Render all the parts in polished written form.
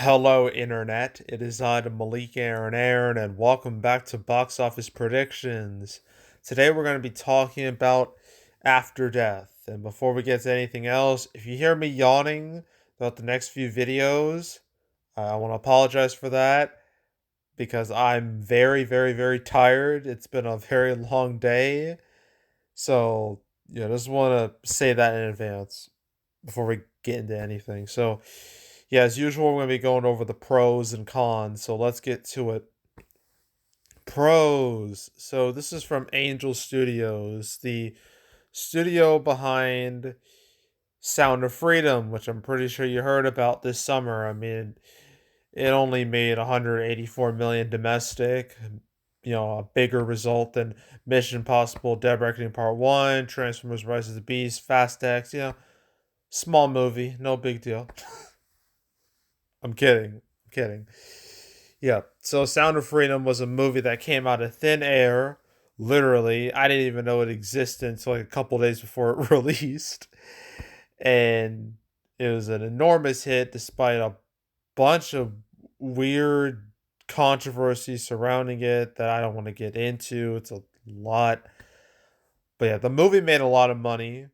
Hello, Internet. It is I, the Malik Aaron, and welcome back to Box Office Predictions. Today, we're going to be talking about After Death. And before we get to anything else, if you hear me yawning throughout the next few videos, I want to apologize for that because I'm very, very, very tired. It's been a very long day. So, just want to say that in advance before we get into anything. So, yeah, as usual, we're going to be going over the pros and cons. So let's get to it. Pros. So this is from Angel Studios, the studio behind Sound of Freedom, which I'm pretty sure you heard about this summer. I mean, it only made 184 million domestic. A bigger result than Mission Impossible: Dead Reckoning Part 1, Transformers: Rise of the Beast, Fast X. Small movie, no big deal. I'm kidding. I'm kidding. Yeah. So Sound of Freedom was a movie that came out of thin air. Literally, I didn't even know it existed until like a couple days before it released. And it was an enormous hit despite a bunch of weird controversy surrounding it that I don't want to get into. It's a lot. But yeah, the movie made a lot of money.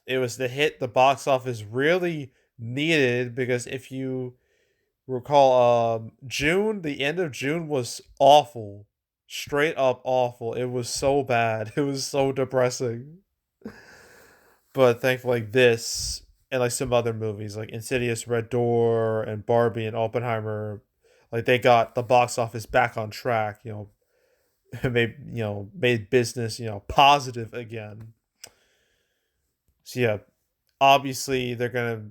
It was the hit the box office really needed because if you recall, June, the end of June was awful. Straight up awful. It was so bad. It was so depressing. But thankfully, like this and like some other movies like Insidious, Red Door, and Barbie and Oppenheimer, like they got the box office back on track. Made business positive again. So yeah, obviously they're gonna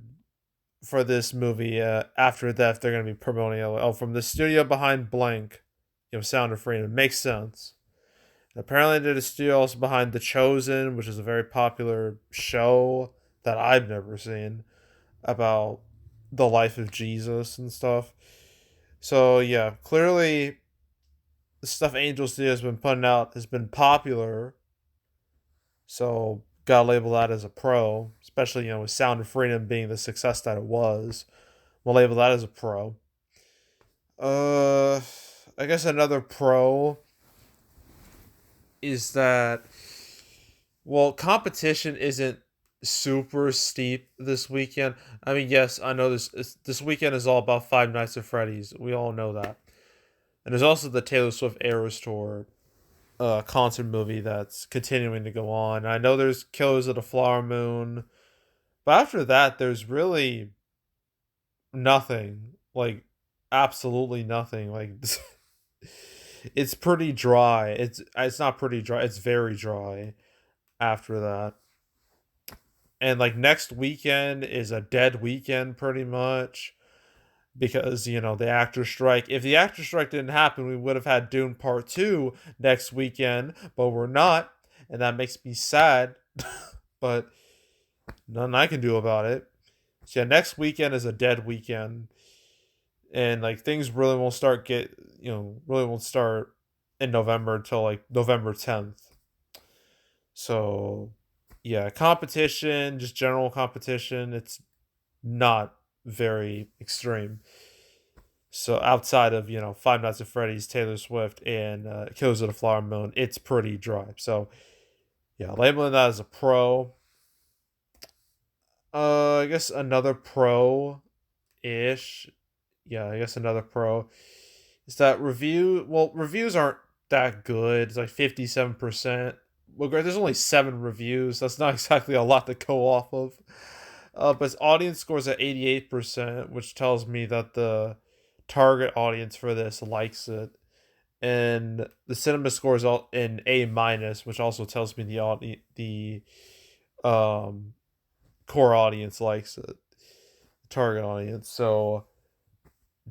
for this movie, After Death, they're going to be promoting it. Oh, from the studio behind Blank, Sound of Freedom. It makes sense. And apparently, they're the studio also behind The Chosen, which is a very popular show that I've never seen about the life of Jesus and stuff. So, yeah, clearly, the stuff Angel Studio has been putting out has been popular. So, gotta label that as a pro, especially, with Sound of Freedom being the success that it was. We'll label that as a pro. Uh, I guess another pro is that, well, competition isn't super steep this weekend. I mean, yes, I know this weekend is all about Five Nights at Freddy's. We all know that. And there's also the Taylor Swift Eras Tour concert movie that's continuing to go on. I know there's Killers of the Flower Moon, but after that, there's really nothing. Like, absolutely nothing. Like, it's pretty dry. It's not pretty dry. It's very dry after that. And like next weekend is a dead weekend pretty much because the actor strike. If the actor strike didn't happen, we would have had Dune Part 2 next weekend, but we're not, and that makes me sad. But nothing I can do about it. So yeah, next weekend is a dead weekend. And like things really won't start in November until like November 10th. So, yeah, competition, just general competition, it's not very extreme. So outside of Five Nights at Freddy's, Taylor Swift, and Killers of the Flower Moon, it's pretty dry. So yeah, labeling that as a pro. I guess another pro ish. Yeah, I guess another pro is that reviews aren't that good. It's like 57%. Well, there's only 7 reviews. That's not exactly a lot to go off of. But its audience scores at 88%, which tells me that the target audience for this likes it. And the cinema score is all in A minus, which also tells me the um core audience likes it, target audience. So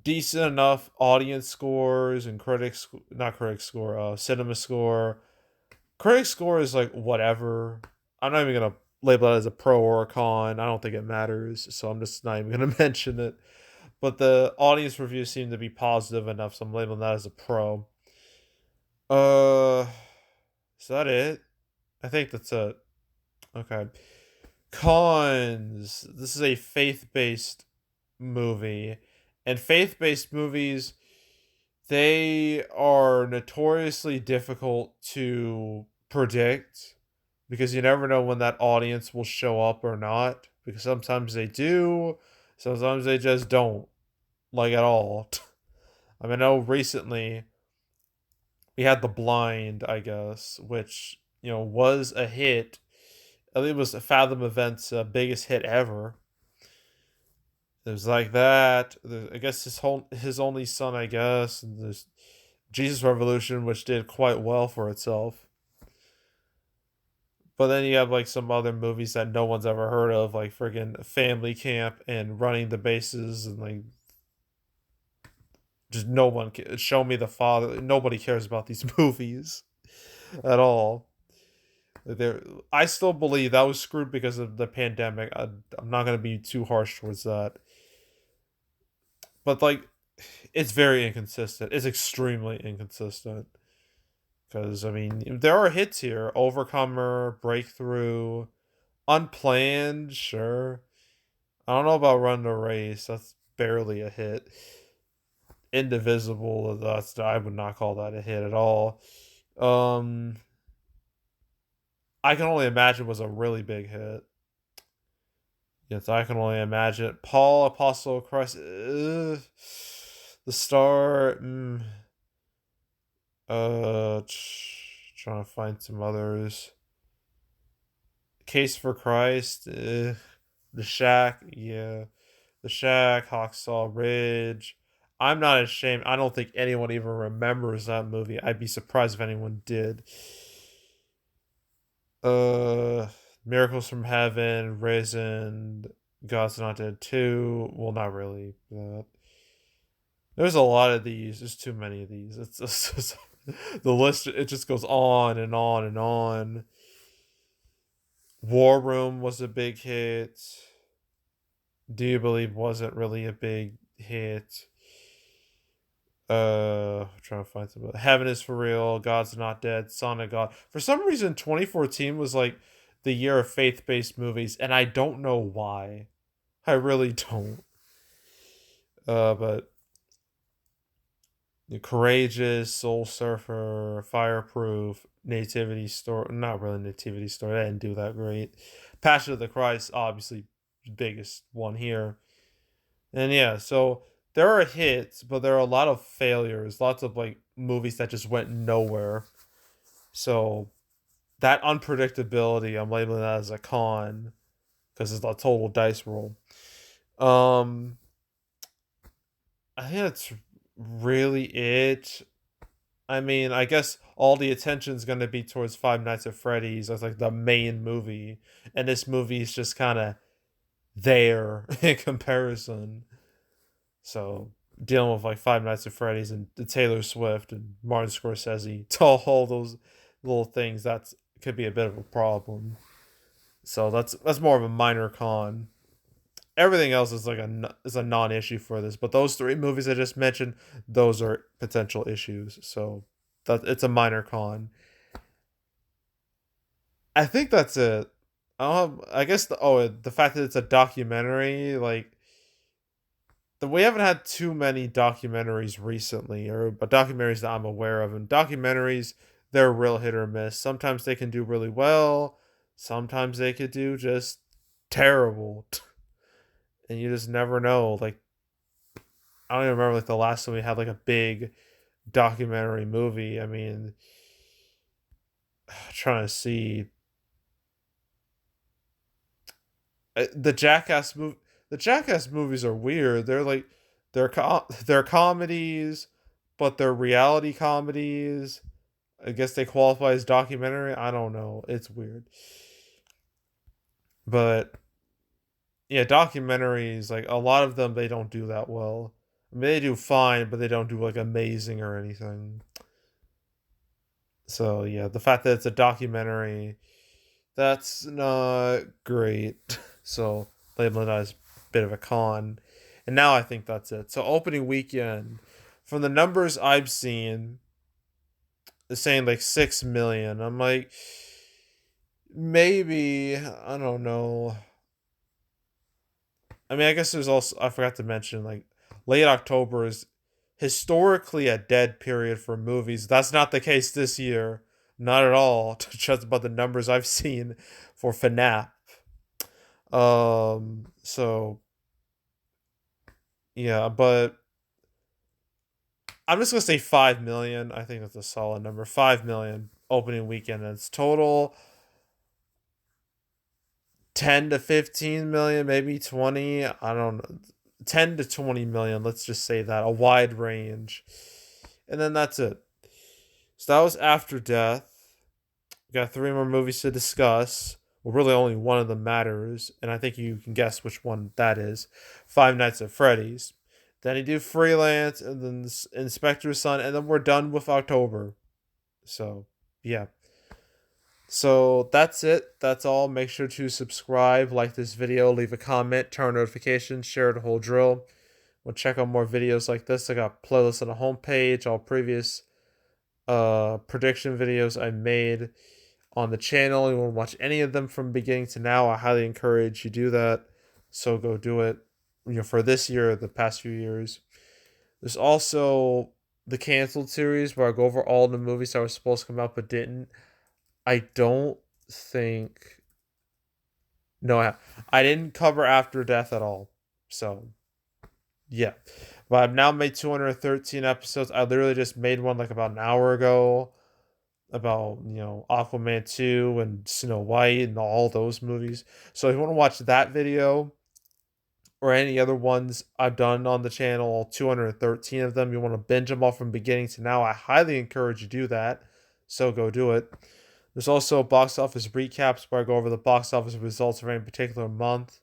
decent enough audience scores and critics, not critic score, cinema score. Critic score is like whatever. I'm not even gonna label it as a pro or a con. I don't think it matters, so I'm just not even gonna mention it. But the audience reviews seem to be positive enough, so I'm labeling that as a pro. Uh, is that it? I think that's it. Okay. Cons. This is a faith-based movie, And faith-based movies, they are notoriously difficult to predict because you never know when that audience will show up or not. Because sometimes they do, sometimes they just don't, like at all. I mean, I know recently we had The Blind, I guess, which, was a hit. I think it was Fathom Events' biggest hit ever. It was like that. I guess his only son, I guess, and there's Jesus Revolution, which did quite well for itself. But then you have like some other movies that no one's ever heard of, like friggin' Family Camp and Running the Bases, and like just no one Show Me the Father. Nobody cares about these movies at all. There, I still believe that was screwed because of the pandemic. I'm not gonna be too harsh towards that, but like, it's very inconsistent. It's extremely inconsistent. Because I mean, there are hits here: Overcomer, Breakthrough, Unplanned. Sure, I don't know about Run the Race. That's barely a hit. Indivisible. I would not call that a hit at all. Um, I Can Only Imagine was a really big hit. Yes, I Can Only Imagine. Paul, Apostle of Christ. The Star. Trying to find some others. Case for Christ. The Shack. Yeah. The Shack. Hawksaw Ridge. I'm not ashamed. I don't think anyone even remembers that movie. I'd be surprised if anyone did. Uh, Miracles from Heaven, Risen, God's Not Dead 2. Well, not really. There's a lot of these. There's too many of these. It's the list. It just goes on and on and on. War Room was a big hit. Do You Believe wasn't really a big hit. I'm trying to find some. Heaven is for Real. God's Not Dead. Son of God. For some reason, 2014 was like the year of faith-based movies, and I don't know why. I really don't. But Courageous, Soul Surfer, Fireproof, Nativity Story. Not really Nativity Story. I didn't do that great. Passion of the Christ, obviously, biggest one here. And yeah, so there are hits, but there are a lot of failures. Lots of like movies that just went nowhere. So that unpredictability, I'm labeling that as a con because it's a total dice roll. Um, I think that's really it. I mean, I guess all the attention's going to be towards Five Nights at Freddy's as like the main movie, and this movie is just kind of there in comparison. So dealing with like Five Nights at Freddy's and the Taylor Swift and Martin Scorsese, to all those little things, that's could be a bit of a problem. So that's more of a minor con. Everything else is like a non-issue for this, but those three movies I just mentioned, those are potential issues. So that it's a minor con. I think that's it. I guess the fact that it's a documentary, like we haven't had too many documentaries recently, or but documentaries that I'm aware of. And documentaries, they're real hit or miss. Sometimes they can do really well, sometimes they could do just terrible, and you just never know. Like I don't even remember like the last time we had like a big documentary movie. I mean, trying to see the Jackass movie. The Jackass movies are weird. They're like they're comedies, but they're reality comedies. I guess they qualify as documentary. I don't know. It's weird. But yeah, documentaries, like a lot of them they don't do that well. I mean, they do fine, but they don't do like amazing or anything. So yeah, the fact that it's a documentary, that's not great. So labeling that as a bit of a con. And now I think that's it. So opening weekend, from the numbers I've seen, it's saying like 6 million. I'm like, maybe I don't know. I mean, I guess there's also I forgot to mention like late October is historically a dead period for movies. That's not the case this year. Not at all. Just about the numbers I've seen for FNAF. So yeah, but I'm just gonna say 5 million. I think that's a solid number. 5 million opening weekend. And it's total 10 to 15 million, maybe 20. I don't know. 10 to 20 million. Let's just say that. A wide range. And then that's it. So that was After Death. We got three more movies to discuss. Well, really, only one of them matters, and I think you can guess which one that is. Five Nights at Freddy's. Then you do Freelance, and then Inspector's Son, and then we're done with October. So, yeah. So that's it. That's all. Make sure to subscribe, like this video, leave a comment, turn on notifications, share the whole drill. We'll check out more videos like this. I got playlists on the homepage, all previous prediction videos I made on the channel. You want to watch any of them from beginning to now, I highly encourage you do that. So go do it. For this year, the past few years. There's also the canceled series where I go over all the movies that were supposed to come out but didn't. I don't think. No, I didn't cover After Death at all. So, yeah. But I've now made 213 episodes. I literally just made one like about an hour ago about, Aquaman 2 and Snow White and all those movies. So if you want to watch that video or any other ones I've done on the channel, 213 of them, you want to binge them all from beginning to now, I highly encourage you to do that. So go do it. There's also box office recaps where I go over the box office results of any particular month.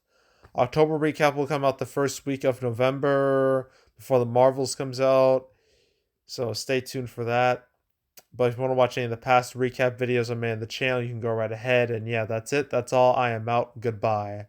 October recap will come out the first week of November before the Marvels comes out. So stay tuned for that. But if you want to watch any of the past recap videos I made on the channel, you can go right ahead. And yeah, that's it. That's all. I am out. Goodbye.